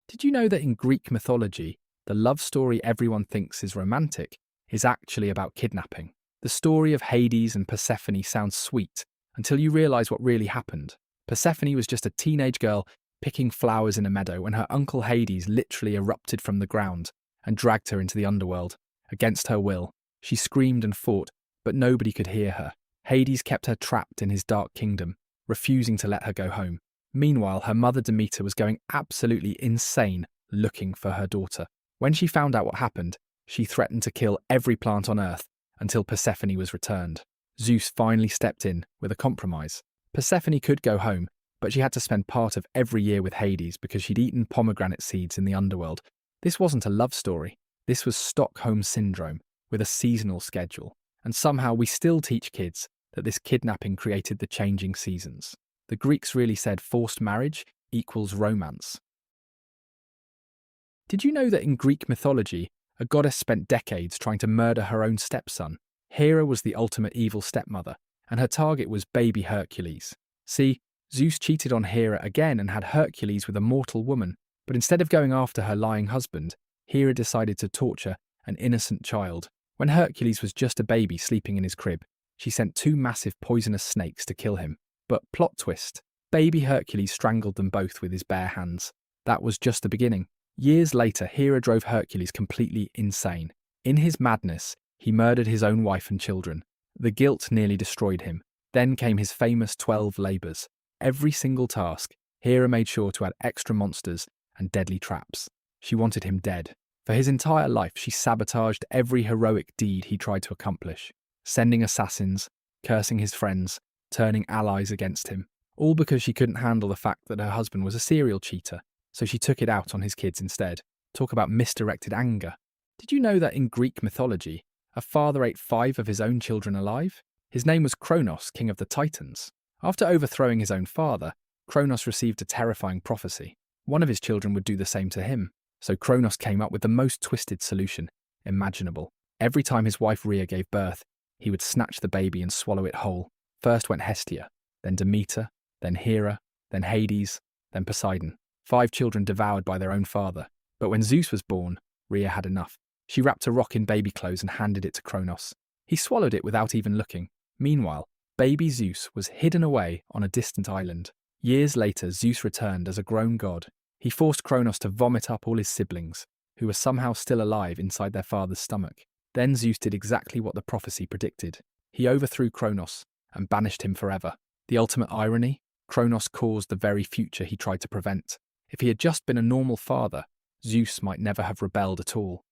Did you know that in Greek mythology, the love story everyone thinks is romantic is actually about kidnapping? The story of Hades and Persephone sounds sweet until you realize what really happened. Persephone was just a teenage girl picking flowers in a meadow when her uncle Hades literally erupted from the ground and dragged her into the underworld. Against her will, she screamed and fought, but nobody could hear her. Hades kept her trapped in his dark kingdom, refusing to let her go home. Meanwhile, her mother Demeter was going absolutely insane looking for her daughter. When she found out what happened, she threatened to kill every plant on Earth until Persephone was returned. Zeus finally stepped in with a compromise. Persephone could go home, but she had to spend part of every year with Hades because she'd eaten pomegranate seeds in the underworld. This wasn't a love story. This was Stockholm Syndrome with a seasonal schedule. And somehow we still teach kids that this kidnapping created the changing seasons. The Greeks really said forced marriage equals romance. Did you know that in Greek mythology, a goddess spent decades trying to murder her own stepson? Hera was the ultimate evil stepmother, and her target was baby Hercules. See, Zeus cheated on Hera again and had Hercules with a mortal woman, but instead of going after her lying husband, Hera decided to torture an innocent child. When Hercules was just a baby sleeping in his crib, she sent 2 massive poisonous snakes to kill him. But plot twist, baby Hercules strangled them both with his bare hands. That was just the beginning. Years later, Hera drove Hercules completely insane. In his madness, he murdered his own wife and children. The guilt nearly destroyed him. Then came his famous 12 labours. Every single task, Hera made sure to add extra monsters and deadly traps. She wanted him dead. For his entire life, she sabotaged every heroic deed he tried to accomplish, sending assassins, cursing his friends, turning allies against him, all because she couldn't handle the fact that her husband was a serial cheater, so she took it out on his kids instead. Talk about misdirected anger. Did you know that in Greek mythology, a father ate 5 of his own children alive? His name was Kronos, king of the Titans. After overthrowing his own father, Kronos received a terrifying prophecy. One of his children would do the same to him. So Kronos came up with the most twisted solution imaginable. Every time his wife Rhea gave birth, he would snatch the baby and swallow it whole. First went Hestia, then Demeter, then Hera, then Hades, then Poseidon. 5 children devoured by their own father. But when Zeus was born, Rhea had enough. She wrapped a rock in baby clothes and handed it to Kronos. He swallowed it without even looking. Meanwhile, baby Zeus was hidden away on a distant island. Years later, Zeus returned as a grown god. He forced Kronos to vomit up all his siblings, who were somehow still alive inside their father's stomach. Then Zeus did exactly what the prophecy predicted. He overthrew Kronos and banished him forever. The ultimate irony? Kronos caused the very future he tried to prevent. If he had just been a normal father, Zeus might never have rebelled at all.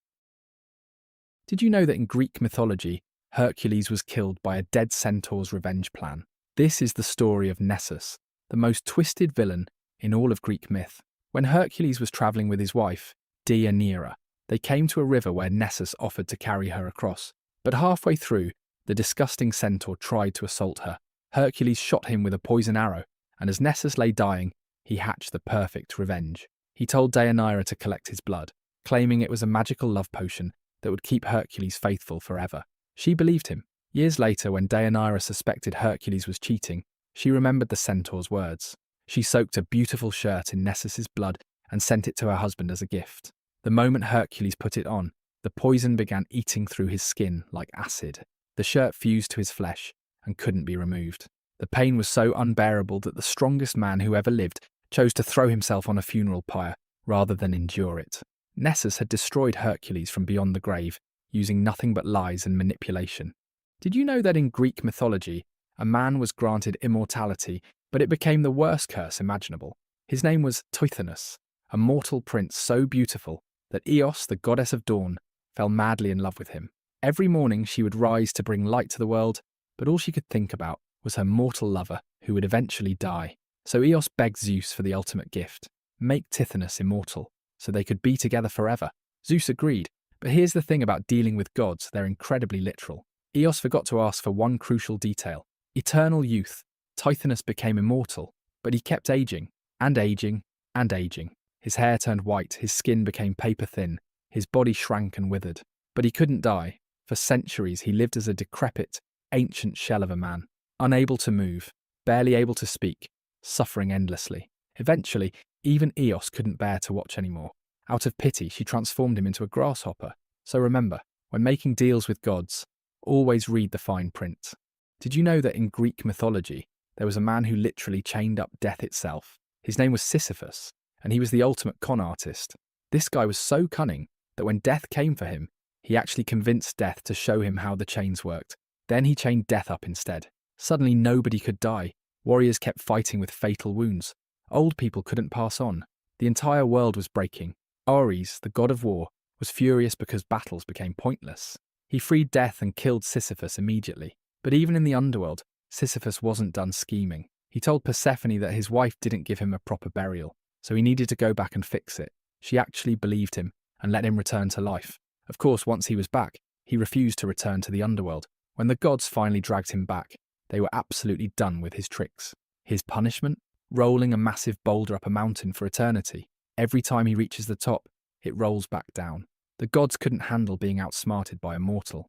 Did you know that in Greek mythology, Hercules was killed by a dead centaur's revenge plan? This is the story of Nessus, the most twisted villain in all of Greek myth. When Hercules was travelling with his wife, Deianira, they came to a river where Nessus offered to carry her across. But halfway through, the disgusting centaur tried to assault her. Hercules shot him with a poison arrow, and as Nessus lay dying, he hatched the perfect revenge. He told Deianira to collect his blood, claiming it was a magical love potion that would keep Hercules faithful forever. She believed him. Years later, when Deianira suspected Hercules was cheating, she remembered the centaur's words. She soaked a beautiful shirt in Nessus's blood and sent it to her husband as a gift. The moment Hercules put it on, the poison began eating through his skin like acid. The shirt fused to his flesh and couldn't be removed. The pain was so unbearable that the strongest man who ever lived chose to throw himself on a funeral pyre rather than endure it. Nessus had destroyed Hercules from beyond the grave, using nothing but lies and manipulation. Did you know that in Greek mythology, a man was granted immortality, but it became the worst curse imaginable? His name was Tithonus, a mortal prince so beautiful that Eos, the goddess of dawn, fell madly in love with him. Every morning she would rise to bring light to the world, but all she could think about was her mortal lover, who would eventually die. So Eos begged Zeus for the ultimate gift: make Tithonus immortal, so they could be together forever. Zeus agreed, but here's the thing about dealing with gods, they're incredibly literal. Eos forgot to ask for one crucial detail: eternal youth. Tithonus became immortal, but he kept aging, and aging, and aging. His hair turned white, his skin became paper thin, his body shrank and withered. But he couldn't die. For centuries he lived as a decrepit, ancient shell of a man, unable to move, barely able to speak, suffering endlessly. Eventually, Even Eos couldn't bear to watch anymore. Out of pity, she transformed him into a grasshopper. So remember, when making deals with gods, always read the fine print. Did you know that in Greek mythology, there was a man who literally chained up death itself? His name was Sisyphus, and he was the ultimate con artist. This guy was so cunning that when death came for him, he actually convinced death to show him how the chains worked. Then he chained death up instead. Suddenly nobody could die. Warriors kept fighting with fatal wounds. Old people couldn't pass on. The entire world was breaking. Ares, the god of war, was furious because battles became pointless. He freed death and killed Sisyphus immediately. But even in the underworld, Sisyphus wasn't done scheming. He told Persephone that his wife didn't give him a proper burial, so he needed to go back and fix it. She actually believed him and let him return to life. Of course, once he was back, he refused to return to the underworld. When the gods finally dragged him back, they were absolutely done with his tricks. His punishment? Rolling a massive boulder up a mountain for eternity. Every time he reaches the top, it rolls back down. The gods couldn't handle being outsmarted by a mortal.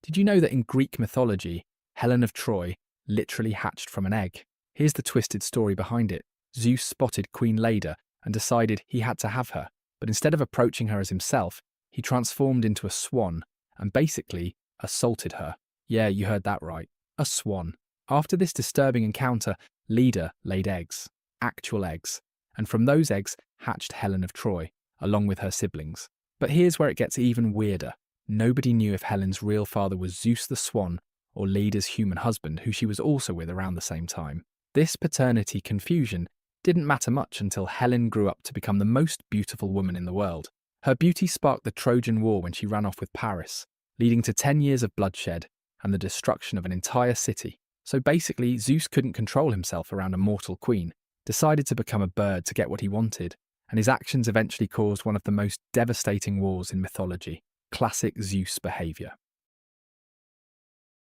Did you know that in Greek mythology, Helen of Troy literally hatched from an egg? Here's the twisted story behind it. Zeus spotted Queen Leda and decided he had to have her, but instead of approaching her as himself, he transformed into a swan and basically assaulted her. Yeah, you heard that right. A swan. After this disturbing encounter, Leda laid eggs. Actual eggs. And from those eggs hatched Helen of Troy, along with her siblings. But here's where it gets even weirder. Nobody knew if Helen's real father was Zeus the swan or Leda's human husband, who she was also with around the same time. This paternity confusion didn't matter much until Helen grew up to become the most beautiful woman in the world. Her beauty sparked the Trojan War when she ran off with Paris, leading to 10 years of bloodshed and the destruction of an entire city. So basically, Zeus couldn't control himself around a mortal queen, decided to become a bird to get what he wanted, and his actions eventually caused one of the most devastating wars in mythology. Classic Zeus behaviour.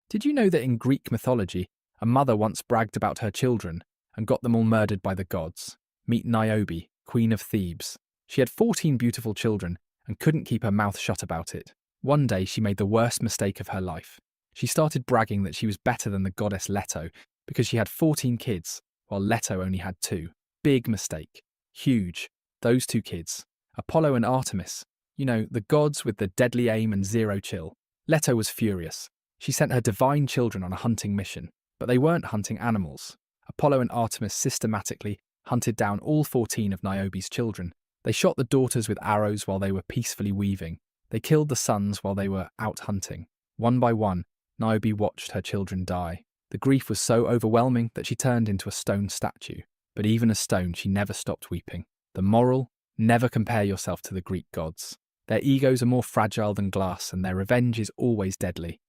Did you know that in Greek mythology, a mother once bragged about her children and got them all murdered by the gods? Meet Niobe, Queen of Thebes. She had 14 beautiful children and couldn't keep her mouth shut about it. One day she made the worst mistake of her life. She started bragging that she was better than the goddess Leto because she had 14 kids, while Leto only had 2. Big mistake. Huge. Those 2 kids. Apollo and Artemis. You know, the gods with the deadly aim and zero chill. Leto was furious. She sent her divine children on a hunting mission, but they weren't hunting animals. Apollo and Artemis systematically hunted down all 14 of Niobe's children. They shot the daughters with arrows while they were peacefully weaving. They killed the sons while they were out hunting. One by one, Niobe watched her children die. The grief was so overwhelming that she turned into a stone statue. But even as stone, she never stopped weeping. The moral: never compare yourself to the Greek gods. Their egos are more fragile than glass, and their revenge is always deadly.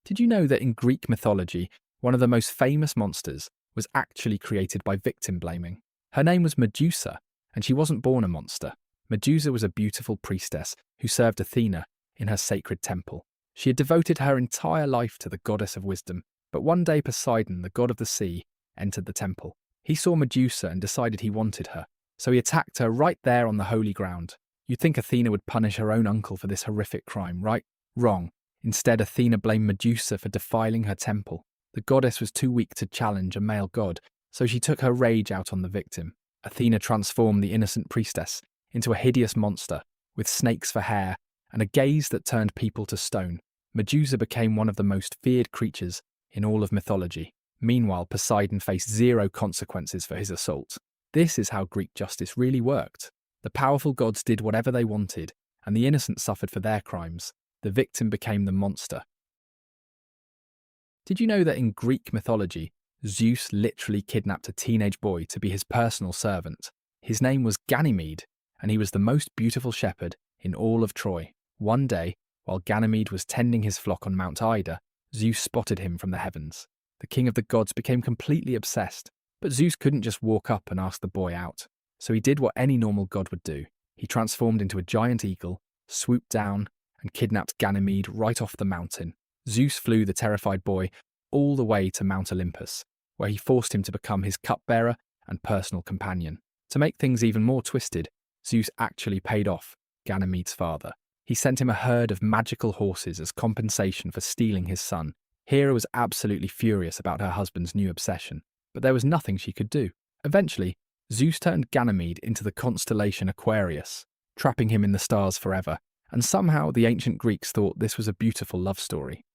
Did you know that in Greek mythology, one of the most famous monsters was actually created by victim blaming? Her name was Medusa, and she wasn't born a monster. Medusa was a beautiful priestess who served Athena in her sacred temple. She had devoted her entire life to the goddess of wisdom, but one day Poseidon, the god of the sea, entered the temple. He saw Medusa and decided he wanted her, so he attacked her right there on the holy ground. You'd think Athena would punish her own uncle for this horrific crime, right? Wrong. Instead, Athena blamed Medusa for defiling her temple. The goddess was too weak to challenge a male god, so she took her rage out on the victim. Athena transformed the innocent priestess into a hideous monster with snakes for hair and a gaze that turned people to stone. Medusa became one of the most feared creatures in all of mythology. Meanwhile, Poseidon faced zero consequences for his assault. This is how Greek justice really worked. The powerful gods did whatever they wanted, and the innocent suffered for their crimes. The victim became the monster. Did you know that in Greek mythology, Zeus literally kidnapped a teenage boy to be his personal servant? His name was Ganymede, and he was the most beautiful shepherd in all of Troy. One day, while Ganymede was tending his flock on Mount Ida, Zeus spotted him from the heavens. The king of the gods became completely obsessed, but Zeus couldn't just walk up and ask the boy out. So he did what any normal god would do. He transformed into a giant eagle, swooped down, and kidnapped Ganymede right off the mountain. Zeus flew the terrified boy all the way to Mount Olympus, where he forced him to become his cupbearer and personal companion. To make things even more twisted, Zeus actually paid off Ganymede's father. He sent him a herd of magical horses as compensation for stealing his son. Hera was absolutely furious about her husband's new obsession, but there was nothing she could do. Eventually, Zeus turned Ganymede into the constellation Aquarius, trapping him in the stars forever, and somehow the ancient Greeks thought this was a beautiful love story.